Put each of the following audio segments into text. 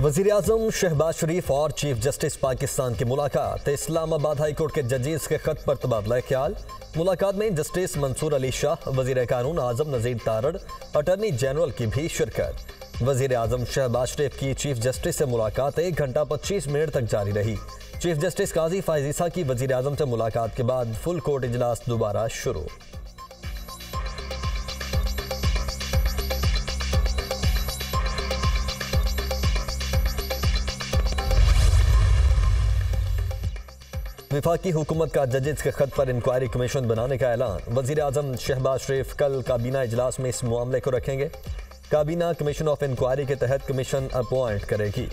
वज़ीर-ए-आज़म शहबाज शरीफ और chief justice Pakistan की मुलाकात। इस्लामाबाद हाई कोर्ट के जजेस के खत पर तबादला ख्याल। मुलाकात में जस्टिस मंसूर अली शाह, वज़ीर कानून आज़म नज़ीर तारड़, अटॉर्नी जनरल की भी शिरकत। वज़ीर-ए-आज़म शहबाज शरीफ की चीफ जस्टिस से मुलाकात 1 घंटा 25 मिनट तक जारी रही। चीफ जस्टिस काजी फाइज ईसा की वज़ीर-ए-आज़म से मुलाकात के बाद फुल कोर्ट इजलास दोबारा शुरू। वफाकी हुकूमत का जजेस के खत पर इंक्वायरी कमीशन बनाने का ऐलान। वज़ीर-ए-आज़म शहबाज शरीफ कल काबीना इजलास में इस मामले को रखेंगे। काबीना कमीशन ऑफ इंक्वायरी के तहत कमीशन अपॉइंट करेगी।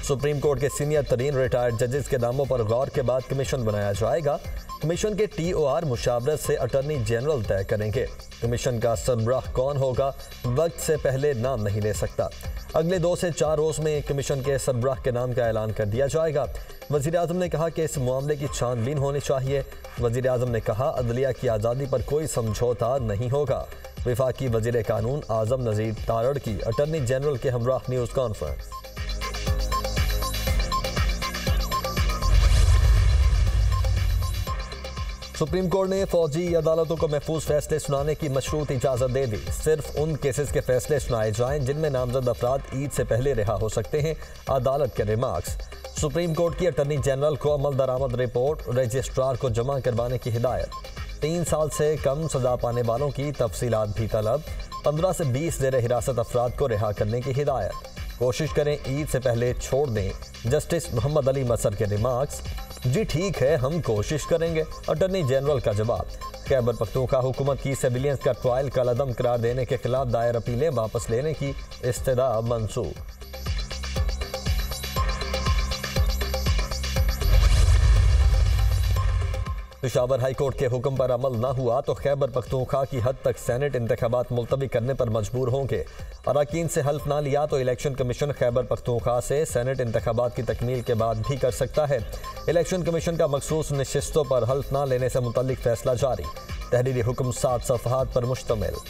सुप्रीम कोर्ट के सीनियर तरीन रिटायर्ड जजेस के नामों पर गौर के बाद कमीशन बनाया जाएगा। कमीशन के TOR मुशावरत से अटॉर्नी जनरल तय करेंगे। कमीशन का सरबराह कौन होगा, वक्त से पहले नाम नहीं ले सकता। अगले 2 से 4 रोज में कमीशन के सरबराह के नाम का ऐलान कर दिया जाएगा। वज़ीर-ए-आज़म ने कहा कि इस मामले की छानबीन होनी चाहिए। वज़ीर-ए-आज़म ने कहा अदलिया की आज़ादी पर कोई समझौता नहीं होगा। वफाकी वज़ीर कानून आज़म नज़ीर तारड़ की अटॉर्नी जनरल के हमराह न्यूज़ कॉन्फ्रेंस। सुप्रीम कोर्ट ने फौजी अदालतों को महफूज फैसले सुनाने की मशरूत इजाज़त दे दी। सिर्फ उन केसेस के फैसले सुनाए जाएं जिनमें नामजद अफराद ईद से पहले रिहा हो सकते हैं। अदालत के रिमार्क्स। सुप्रीम कोर्ट की अटॉर्नी जनरल को अमल दरामद रिपोर्ट रजिस्ट्रार को जमा करवाने की हिदायत। 3 साल से कम सजा पाने वालों की तफसीलात भी तलब। 15 से 20 ज़ेर हिरासत अफराद को रिहा करने की हिदायत। कोशिश करें ईद से पहले छोड़ दें। जस्टिस मोहम्मद अली मसर के रिमार्क्स। जी ठीक है, हम कोशिश करेंगे, अटॉर्नी जनरल का जवाब। खैबर पख्तूनख्वा हुकूमत की सिविलियंस का ट्रायल कलअदम करार देने के खिलाफ दायर अपीलें वापस लेने की इस्तदा मंसूर। पेशावर हाई कोर्ट के हुक्म पर अमल न हुआ तो खैबर पख्तूनख्वा की हद तक सेनेट इंतखाबात मुलतवी करने पर मजबूर होंगे। अरकान से हल्फ ना लिया तो इलेक्शन कमीशन खैबर पख्तूनख्वा से सेनेट इंतखाबात की तकमील के बाद भी कर सकता है। इलेक्शन कमीशन का मखसूस नशिस्तों पर हल्फ ना लेने से मुतल्लिक फैसला जारी। तहरीरी हुक्म 7 सफ़हात पर मुश्तमिल।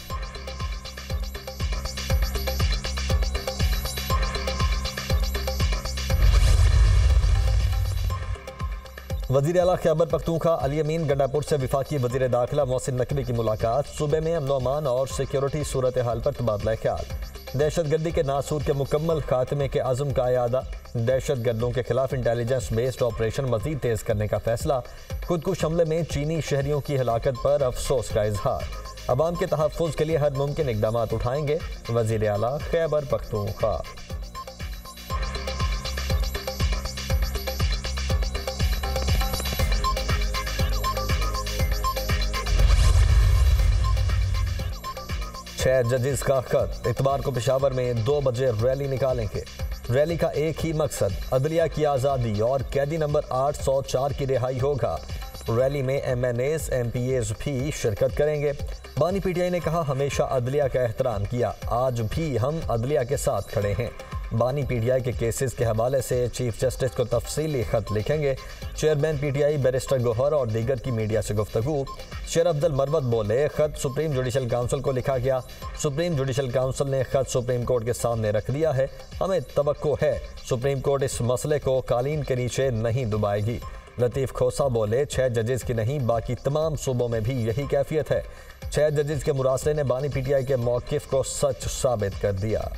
वज़ीर आला खैबर पख्तूनख्वा अली अमीन गंडापुर से वफाकी वज़ीर दाखिला मोहसिन नकवी की मुलाकात। सूबे में अमन अमान और सिक्योरिटी सूरत हाल पर तबादला ख्याल। दहशतगर्दी के नासूर के मुकम्मल खात्मे के अज़म का यादा। दहशत गर्दों के खिलाफ इंटेलिजेंस बेस्ड ऑपरेशन मज़ीद तेज़ करने का फैसला। खुदकुश हमले में चीनी शहरियों की हलाकत पर अफसोस का इजहार। अवाम के तहफ़्फ़ुज़ के लिए हर मुमकिन इक़दाम उठाएंगे वज़ीर आला खैबर पख्तूनख्वा। जजेस का खत। इतवार को पेशावर में 2 बजे रैली निकालेंगे। रैली का एक ही मकसद अदलिया की आज़ादी और कैदी नंबर 804 की रिहाई होगा। रैली में MNAs MPAs भी शिरकत करेंगे। बानी PTI ने कहा हमेशा अदलिया का एहतराम किया, आज भी हम अदलिया के साथ खड़े हैं। बानी PTI के केसेस के हवाले से चीफ जस्टिस को तफसीली खत लिखेंगे। चेयरमैन PTI बैरिस्टर गोहर और दीगर की मीडिया से गुफ्तगू। शेर अफजल मरवत बोले खत सुप्रीम जुडिशल काउंसिल को लिखा गया। सुप्रीम जुडिशल काउंसिल ने खत सुप्रीम कोर्ट के सामने रख दिया है। हमें तवक्को है सुप्रीम कोर्ट इस मसले को कालीन के नीचे नहीं दबाएगी। लतीफ़ खोसा बोले 6 जजेस की नहीं बाकी तमाम सूबों में भी यही कैफियत है। 6 जजेस के मुरासले ने बानी PTI के मौक़िफ़ को सच साबित कर दिया।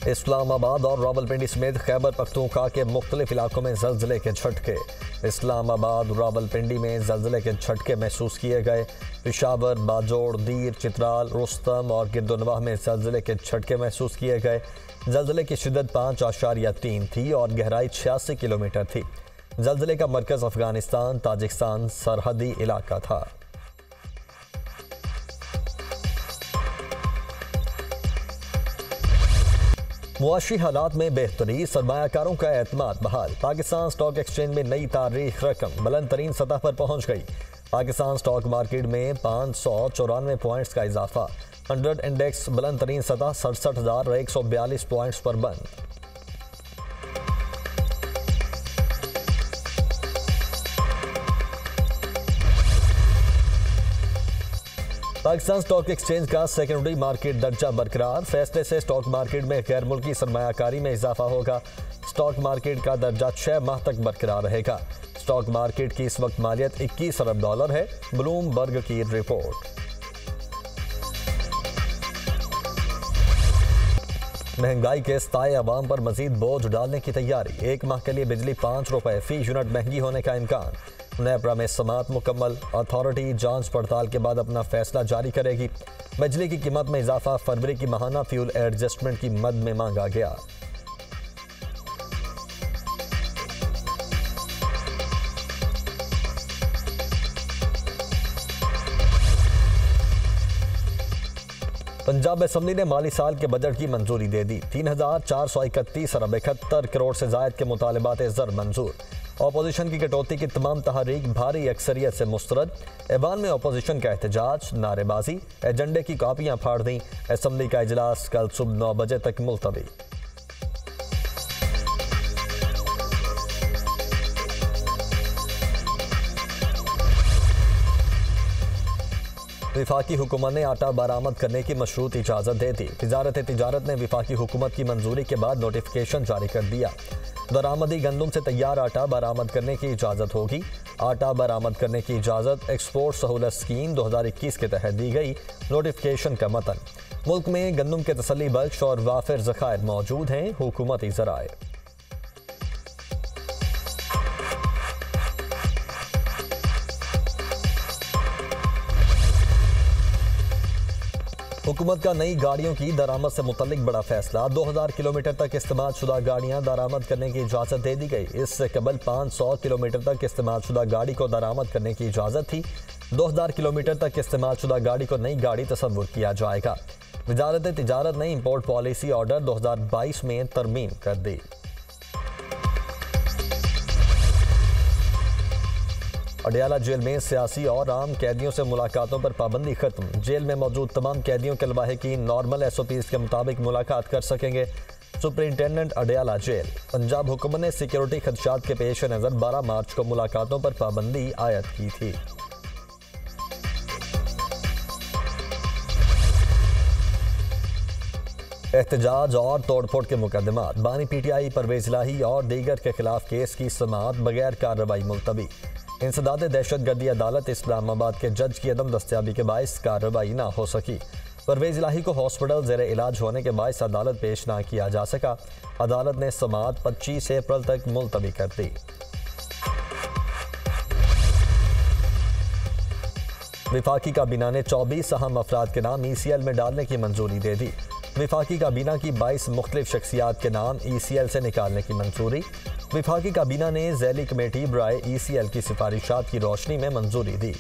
इस्लामाबाद और रावलपिंडी समेत खैबर पख्तूनख्वा के मुख्तलिफ इलाकों में ज़लज़ले के झटके। इस्लामाबाद रावलपिंडी में ज़लज़ले के झटके महसूस किए गए। पेशावर, बाजोड़, दीर, चित्राल, रुस्तम और गिरदोनवाह में ज़लज़ले के झटके महसूस किए गए। ज़लज़ले की शिद्दत 5.3 थी और गहराई 86 किलोमीटर थी। ज़लज़ले का मरकज़ अफगानिस्तान ताजिकिस्तान सरहदी इलाका था। मुआशी हालात में बेहतरी, सरमायाकारों का एतमाद बहाल। पाकिस्तान स्टॉक एक्सचेंज में नई तारीख रकम बुलंद तरीन सतह पर पहुंच गई। पाकिस्तान स्टॉक मार्केट में 594 पॉइंट्स का इजाफा। 100 इंडेक्स बुलंद तरीन सतह 67,142 पॉइंट्स पर बंद। पाकिस्तान स्टॉक एक्सचेंज का सेकेंडरी मार्केट दर्जा बरकरार। फैसले से स्टॉक मार्केट में गैर मुल्की सरमायाकारी में इजाफा होगा। स्टॉक मार्केट का दर्जा 6 माह तक बरकरार रहेगा। स्टॉक मार्केट की इस वक्त मालियत $21 अरब है। ब्लूमबर्ग की रिपोर्ट। महंगाई के सताए अवाम पर मजीद बोझ डालने की तैयारी। 1 माह के लिए बिजली ₹5 फी यूनिट महंगी होने का इम्कान। नेपरा में समाअत मुकम्मल। अथॉरिटी जांच पड़ताल के बाद अपना फैसला जारी करेगी। बिजली की कीमत में इजाफा। फरवरी की माहाना फ्यूल एडजस्टमेंट की मद में मांगा गया। पंजाब असेंबली ने माली साल के बजट की मंजूरी दे दी। 3,431 अरब 71 करोड़ से जायद के मुतालबात ज़र मंजूर। अपोजिशन की कटौती की तमाम तहरीक भारी अक्सरियत से मुस्तरद। ऐवान में अपोजिशन का एहतजाज, नारेबाजी, एजेंडे की कापियां फाड़ दी। असेंबली का इजलास कल सुबह 9 बजे तक मुलतवी। विफाकी हुकूमत ने आटा बरामद करने की मशरूत इजाज़त दे दी। तिजारत ने विफाकी हुकूमत की मंजूरी के बाद नोटिफिकेशन जारी कर दिया। दरामदी गंदम से तैयार आटा बरामद करने की इजाज़त होगी। आटा बरामद करने की इजाज़त एक्सपोर्ट सहूलत स्कीम 2021 के तहत दी गई। नोटिफिकेशन का मतन। मुल्क में गंदम के तसल्ली बख्श और वाफिर ज़खायर मौजूद हैं। हुकूमती ज़राए। हुकूमत का नई गाड़ियों की दरामद से मुतल्लिक बड़ा फैसला। 2000 किलोमीटर तक इस्तेमाल शुदा गाड़ियां दरामद करने की इजाज़त दे दी गई। इससे कबल 500 किलोमीटर तक इस्तेमाल शुदा गाड़ी को दरामद करने की इजाज़त थी। 2000 किलोमीटर तक इस्तेमाल शुदा गाड़ी को नई गाड़ी तस्वुर किया जाएगा। वजारत तिजारत ने इंपोर्ट पॉलिसी ऑर्डर 2022 में तरमीम कर दी। अडयाला जेल में सियासी और आम कैदियों से मुलाकातों पर पाबंदी खत्म। जेल में मौजूद तमाम कैदियों के लवाहिकीन नॉर्मल SOPs के मुताबिक मुलाकात कर सकेंगे। Superintendent Adiala jail. पंजाब हुकूमत ने सिक्योरिटी खदशात के पेश नज़र 12 मार्च को मुलाकातों पर पाबंदी आयद की थी। एहतजाज और तोड़फोड़ के मुकदमात। बानी PTI परवेज इलाही और दीगर के खिलाफ केस की समाअत बगैर कार्रवाई मुलतवी। इंसदाद दहशतगर्दी अदालत इस्लामाबाद के जज की अदम दस्तियाबी के बायस कार्रवाई ना हो सकी। परवेज इलाही को हॉस्पिटल ज़ेर इलाज होने के बायस अदालत पेश ना किया जा सका। अदालत ने समाअत 25 अप्रैल तक मुलतवी कर दी। विफाकी काबीना ने 24 अहम अफराद के नाम ECL में डालने की मंजूरी दे दी। विफाकी काबीना की 22 मुख्तलिफ शख्सियात के नाम ECL से निकालने की मंजूरी। विफाकी काबीना ने ज़ैली कमेटी बराए ECL की सिफारिशात की रोशनी में मंजूरी दी।